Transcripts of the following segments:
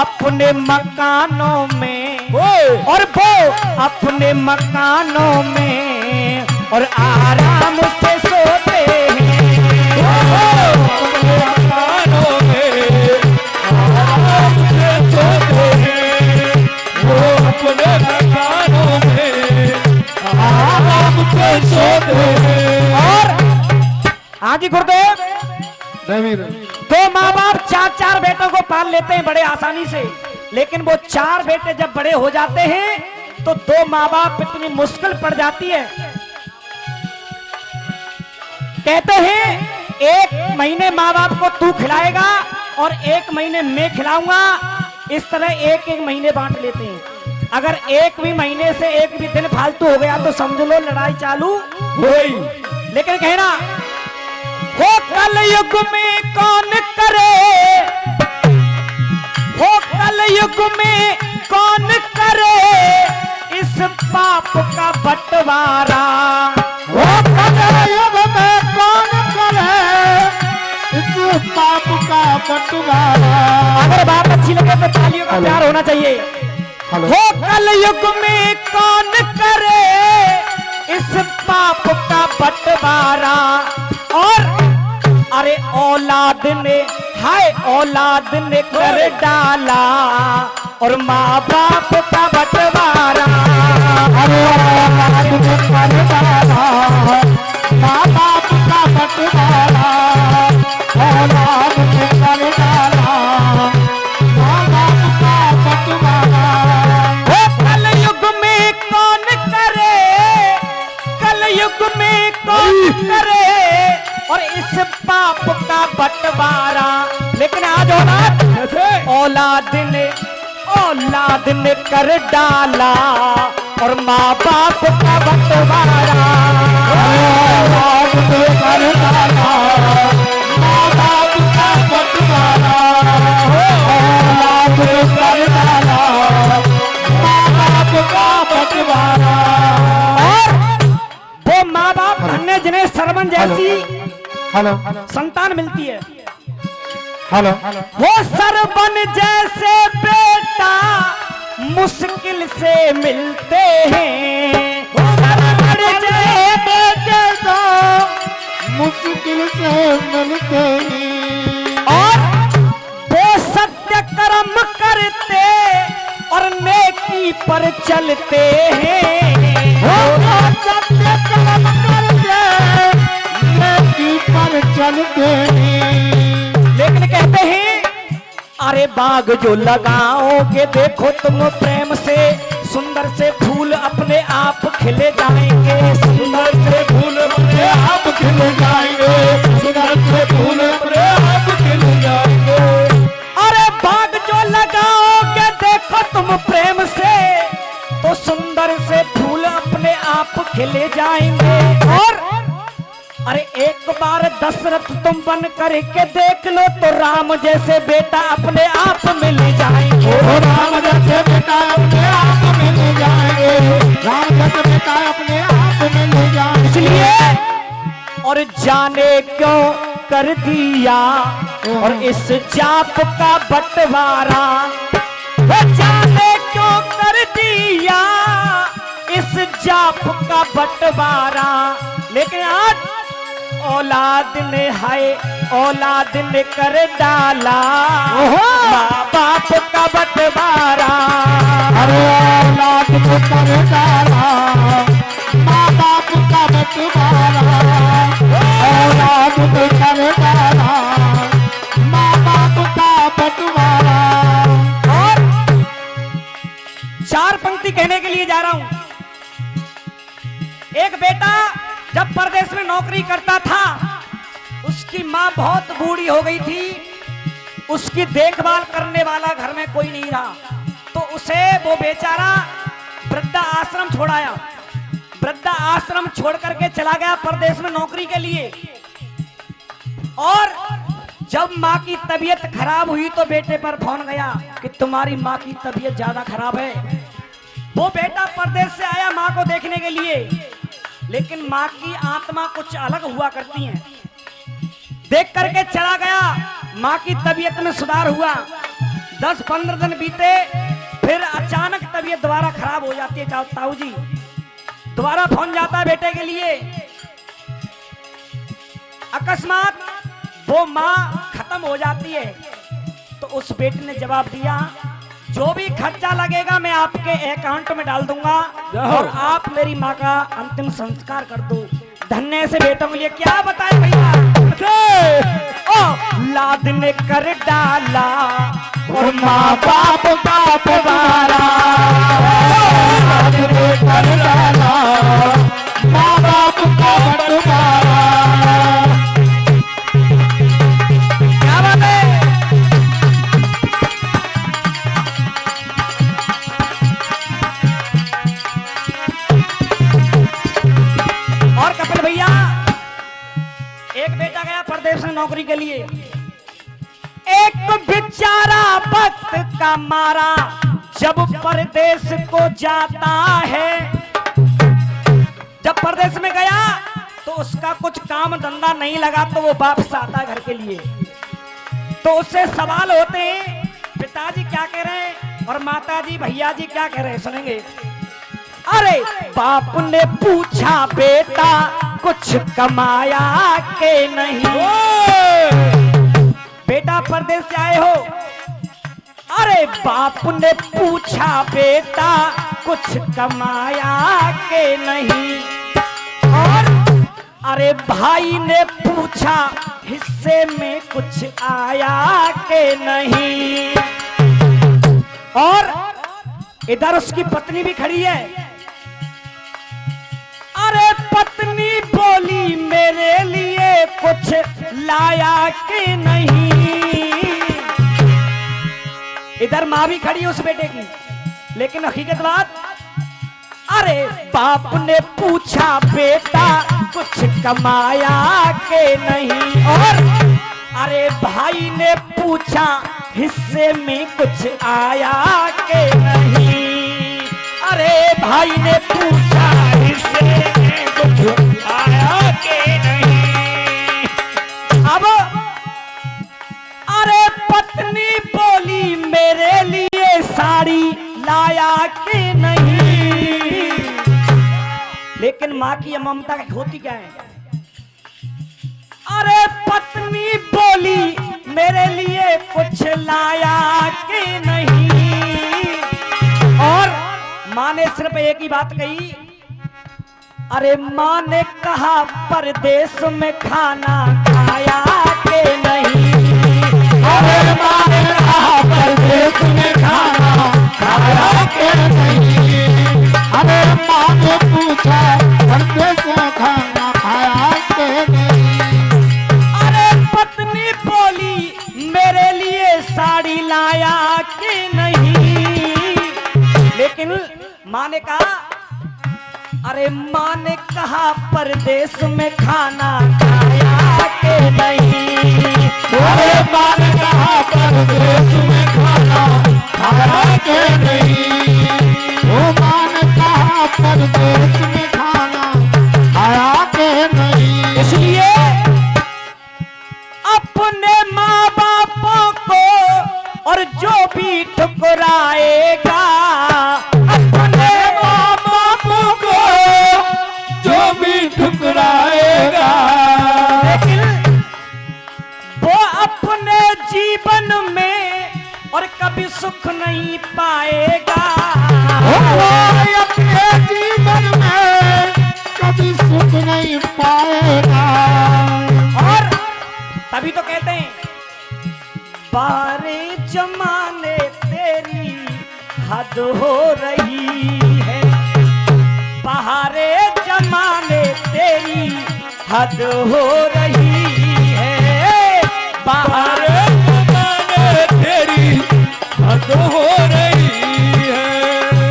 अपने मकानों में और वो अपने मकानों में और आराम से सोते हैं। अपने मकानों में आराम से सोते हैं, वो अपने मकानों में आराम से सोते हैं। और हाँ जी गुरुदेव, दो माँ बाप चार चार बेटों को पाल लेते हैं बड़े आसानी से, लेकिन वो चार बेटे जब बड़े हो जाते हैं तो दो माँ बाप इतनी मुश्किल पड़ जाती है। कहते हैं एक महीने माँ बाप को तू खिलाएगा और एक महीने मैं खिलाऊंगा, इस तरह एक एक महीने बांट लेते हैं। अगर एक भी महीने से एक भी दिन फालतू हो गया तो समझ लो लड़ाई चालू हुई। लेकिन कहना हो कलयुग में कौन करे, हो कलयुग में कौन करे इस पाप का बंटवारा। वो कलयुग में कौन करे इस पाप का बंटवारा। अगर बात अच्छी लगे तो तालियों का प्यार होना चाहिए। हो कलयुग में कौन करे इस पाप का बंटवारा। और अरे औलाद ने, हाय औलाद ने कर डाला और माँ बाप का बंटवारा। अरे औलाद ने कर डाला माँ बाप का बंटवारा। औलाद ने कर डाला माँ बाप का बंटवारा। हो कलयुग में कौन करे, कलयुग में कौन करे और इस पाप का बंटवारा। लेकिन आज औलाद ने कर डाला और माँ बाप का बंटवारा। औलाद ने कर डाला माँ बाप का बंटवारा। औलाद ने कर डाला माँ बाप का बंटवारा। और वो माँ बाप धन्य जिन्हें सरवन जैसी हेलो संतान मिलती है। हेलो वो सरवन जैसे बेटा मुश्किल से मिलते हैं। सरवन जैसे बेटे तो मुश्किल से मिलते हैं। और वो सत्य कर्म करते और नेकी पर चलते हैं। वो सत्य कर्म करते नेकी पर चलते हैं। लेकिन कहते हैं अरे बाग जो लगाओगे देखो तुम प्रेम से, सुंदर से फूल अपने आप खिले जाएंगे। सुंदर से फूल अपने आप खिल जाएंगे। सुंदर से फूल अपने आप खिल जाएंगे। अरे बाग जो लगाओगे देखो तुम प्रेम से तो सुंदर से फूल अपने आप खिले जाएंगे। और अरे एक बार दशरथ तुम बन करके देख लो तो राम जैसे बेटा अपने आप मिल जाएंगे। ओ राम जैसे बेटा अपने आप मिल जाएंगे। राम जैसे बेटा अपने आप मिल जाएंगे। इसलिए और जाने क्यों कर दिया और इस जाप का बंटवारा। वो जाने क्यों कर दिया इस जाप का बंटवारा। लेकिन आज औलाद ने, हाय औलाद ने कर डाला माँ बाप का बंटवारा। अरे औलाद ने कर डाला माँ बाप का बंटवारा। औलाद ने कर डाला माँ बाप का बंटवारा। और चार पंक्ति कहने के लिए जा रहा हूं। एक बेटा जब परदेश में नौकरी करता था, उसकी माँ बहुत बूढ़ी हो गई थी, उसकी देखभाल करने वाला घर में कोई नहीं रहा, तो उसे वो बेचारा वृद्धा आश्रम छोड़ाया। वृद्धा आश्रम छोड़ करके चला गया परदेश में नौकरी के लिए। और जब माँ की तबीयत खराब हुई तो बेटे पर फोन गया कि तुम्हारी माँ की तबीयत ज्यादा खराब है। वो बेटा परदेश से आया माँ को देखने के लिए, लेकिन माँ की आत्मा कुछ अलग हुआ करती है। देख करके चला गया, माँ की तबीयत में सुधार हुआ। 10-15 दिन बीते, फिर अचानक तबीयत दोबारा खराब हो जाती है ताऊ जी। दोबारा फोन जाता है बेटे के लिए। अकस्मात वो माँ खत्म हो जाती है। तो उस बेटे ने जवाब दिया, जो भी खर्चा लगेगा मैं आपके अकाउंट में डाल दूंगा और आप मेरी माँ का अंतिम संस्कार कर दो। धन्य से बेटों के लिए क्या बताए भैया। ओ लाद ने कर डाला और माँ बाप का पुकारा, लाद ने कर डाला माँ बाप का पुकारा। क्या बात है। और कपिल भैया, एक बेटा गया परदेश में नौकरी के लिए। एक बेचारा वक्त का मारा जब परदेश को जाता है। जब परदेश में गया तो उसका कुछ काम धंधा नहीं लगा, तो वो वापस आता है घर के लिए। तो उससे सवाल होते हैं, पिताजी क्या कह रहे हैं और माताजी भैया जी क्या कह रहे हैं, सुनेंगे। अरे बाप ने पूछा, बेटा कुछ कमाया के नहीं। बेटा परदेश से आए हो। अरे बाप ने पूछा, बेटा कुछ कमाया के नहीं। और अरे भाई ने पूछा, हिस्से में कुछ आया के नहीं। और इधर उसकी पत्नी भी खड़ी है। अरे पत्नी बोली, मेरे लिए कुछ लाया के नहीं। इधर माँ भी खड़ी है उस बेटे की, लेकिन हकीकत बात, अरे बाप ने पूछा, बेटा कुछ कमाया के नहीं। और अरे भाई ने पूछा, हिस्से में कुछ आया के नहीं। अरे भाई ने पूछा, हिस्से में कुछ आया के नहीं। अब अरे पत्नी बोली, मेरे लिए साड़ी लाया के नहीं। लेकिन माँ की ममता की होती क्या है। अरे पत्नी बोली, मेरे लिए कुछ लाया के नहीं। और माँ ने सिर्फ एक ही बात कही। अरे माँ ने कहा, परदेश में खाना खाया के नहीं। अरे माँ ने कहा, परदेश में खाना खाया के नहीं। अरे माँ ने पूछा, परदेश में खाना खाया के नहीं। अरे पत्नी बोली, मेरे लिए साड़ी लाया के नहीं। लेकिन माँ ने कहा, अरे माँ ने कहा, परदेश में खाना खाया के नहीं। अरे माँ ने कहा, परदेश में खाना खाया के नहीं। ओ माँ ने कहा, परदेश में खाना खाया के नहीं। इसलिए अपने माँ बापों को और जो भी ठुकराएगा, अपने माँ बापों को जो भी ठुकराएगा, लेकिन वो अपने जीवन में और कभी सुख नहीं पाएगा। वो अपने जीवन में कभी सुख नहीं पाएगा। और तभी तो कहते हैं, बारे जमाने तेरी हद हो रही है। बहारे जमाने तेरी हद हो रही है। बहारे जमाने तेरी हद हो रही है।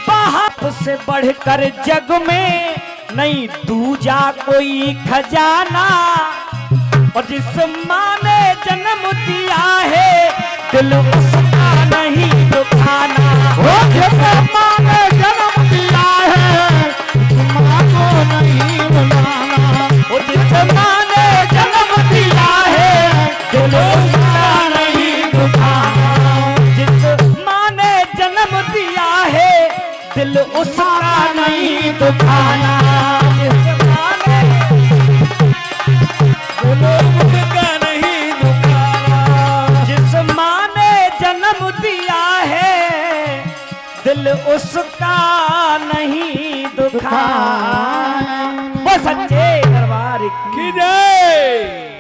बाप से बढ़कर जग में नहीं दूजा कोई खजाना। और जिस माँ ने जन्म दिया है, दिल उसका नहीं दुखाना। वो जिस माँ ने जन्म दिया है, उस माँ को नहीं बुलाना। वो जिस माँ ने जन्म दिया है, दिल उसका नहीं दुखाना। का नहीं दुखाना। जिस माँ ने जन्म दिया है दिल उसका नहीं दुखाना। वो सच्चे दरबार की की जय।